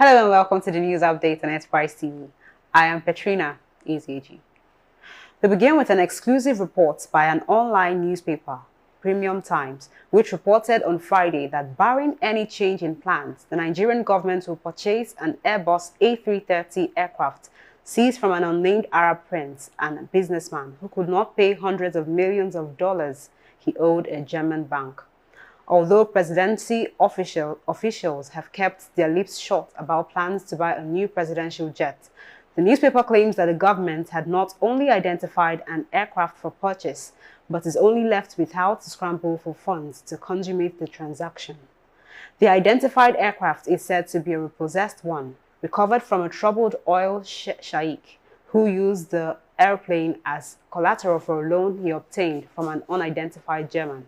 Hello and welcome to the news update on Enterprise TV. I am Petrina Ezeji. We begin with an exclusive report by an online newspaper, Premium Times, which reported on Friday that barring any change in plans, the Nigerian government will purchase an Airbus A330 aircraft seized from an unnamed Arab prince and a businessman who could not pay hundreds of millions of dollars he owed a German bank. Although presidency officials have kept their lips shut about plans to buy a new presidential jet, the newspaper claims that the government had not only identified an aircraft for purchase, but is only left with how to scramble for funds to consummate the transaction. The identified aircraft is said to be a repossessed one, recovered from a troubled oil sheikh who used the airplane as collateral for a loan he obtained from an unidentified German.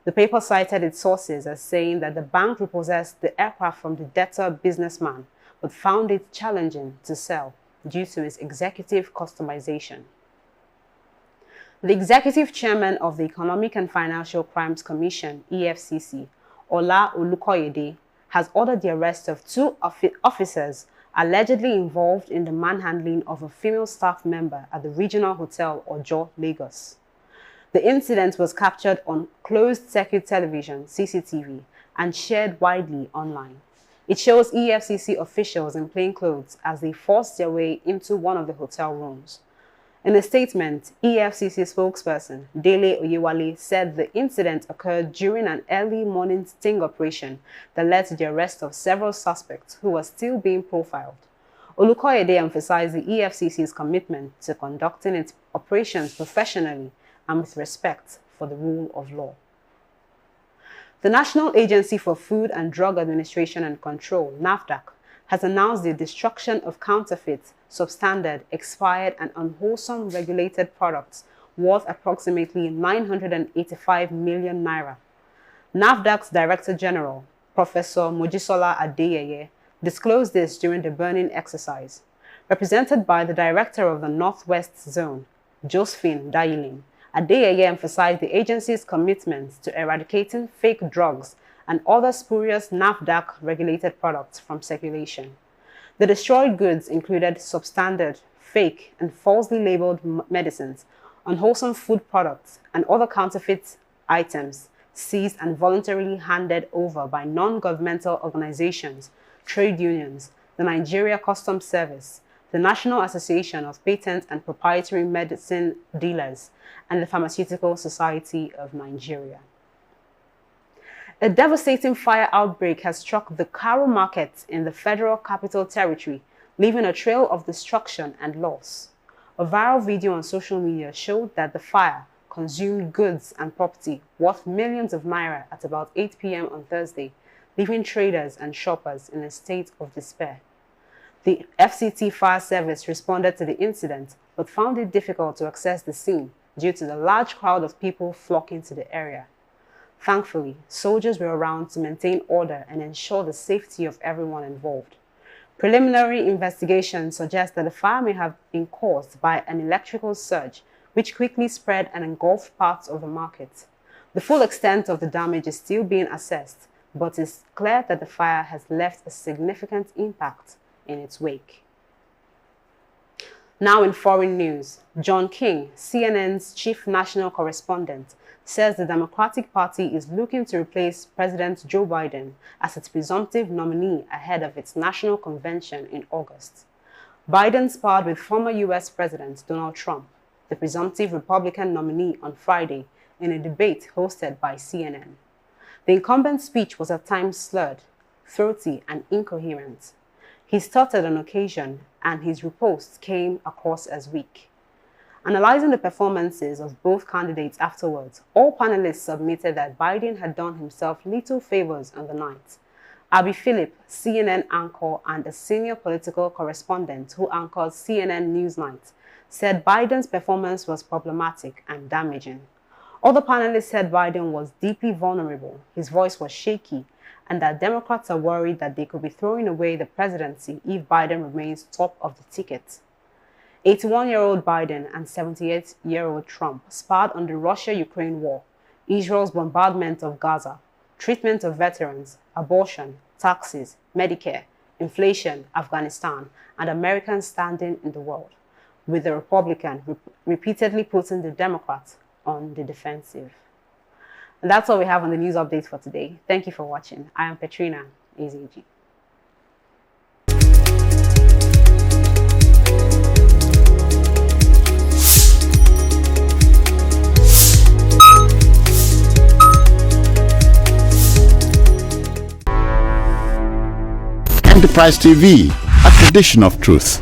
The paper cited its sources as saying that the bank repossessed the aircraft from the debtor businessman, but found it challenging to sell due to its executive customization. The executive chairman of the Economic and Financial Crimes Commission, EFCC, Ola Olukoyede, has ordered the arrest of two officers allegedly involved in the manhandling of a female staff member at the Regional Hotel Ojo, Lagos. The incident was captured on closed-circuit television, CCTV, and shared widely online. It shows EFCC officials in plain clothes as they forced their way into one of the hotel rooms. In a statement, EFCC spokesperson Dele Oyewale said the incident occurred during an early morning sting operation that led to the arrest of several suspects who were still being profiled. Olukoyede emphasized the EFCC's commitment to conducting its operations professionally and with respect for the rule of law. The National Agency for Food and Drug Administration and Control, NAFDAC, has announced the destruction of counterfeit, substandard, expired, and unwholesome regulated products worth approximately 985 million naira. NAFDAC's Director General, Professor Mojisola Adeyeye, disclosed this during the burning exercise. Represented by the Director of the Northwest Zone, Josephine Dayilin, Adeyeye emphasized the agency's commitment to eradicating fake drugs and other spurious NAFDAC-regulated products from circulation. The destroyed goods included substandard, fake, and falsely labeled medicines, unwholesome food products, and other counterfeit items seized and voluntarily handed over by non-governmental organizations, trade unions, the Nigeria Customs Service, the National Association of Patent and Proprietary Medicine Dealers, and the Pharmaceutical Society of Nigeria. A devastating fire outbreak has struck the Karo market in the Federal Capital Territory, leaving a trail of destruction and loss. A viral video on social media showed that the fire consumed goods and property worth millions of naira at about 8 p.m. on Thursday, leaving traders and shoppers in a state of despair. The FCT Fire Service responded to the incident, but found it difficult to access the scene due to the large crowd of people flocking to the area. Thankfully, soldiers were around to maintain order and ensure the safety of everyone involved. Preliminary investigations suggest that the fire may have been caused by an electrical surge, which quickly spread and engulfed parts of the market. The full extent of the damage is still being assessed, but it's clear that the fire has left a significant impact in its wake. Now in foreign news, John King, CNN's chief national correspondent, says the Democratic Party is looking to replace President Joe Biden as its presumptive nominee ahead of its national convention in August. Biden sparred with former U.S. President Donald Trump, the presumptive Republican nominee, on Friday in a debate hosted by CNN. The incumbent's speech was at times slurred, throaty, and incoherent. He stuttered on occasion, and his riposte came across as weak. Analyzing the performances of both candidates afterwards, all panelists submitted that Biden had done himself little favors on the night. Abby Phillip, CNN anchor and a senior political correspondent who anchors CNN Newsnight, said Biden's performance was problematic and damaging. Other panelists said Biden was deeply vulnerable, his voice was shaky, and that Democrats are worried that they could be throwing away the presidency if Biden remains top of the ticket. 81-year-old Biden and 78-year-old Trump sparred on the Russia-Ukraine war, Israel's bombardment of Gaza, treatment of veterans, abortion, taxes, Medicare, inflation, Afghanistan, and American standing in the world, with the Republican repeatedly putting the Democrats on the defensive. And that's all we have on the news updates for today. Thank you for watching. I am Petrina AZG. Enterprise TV, a tradition of truth.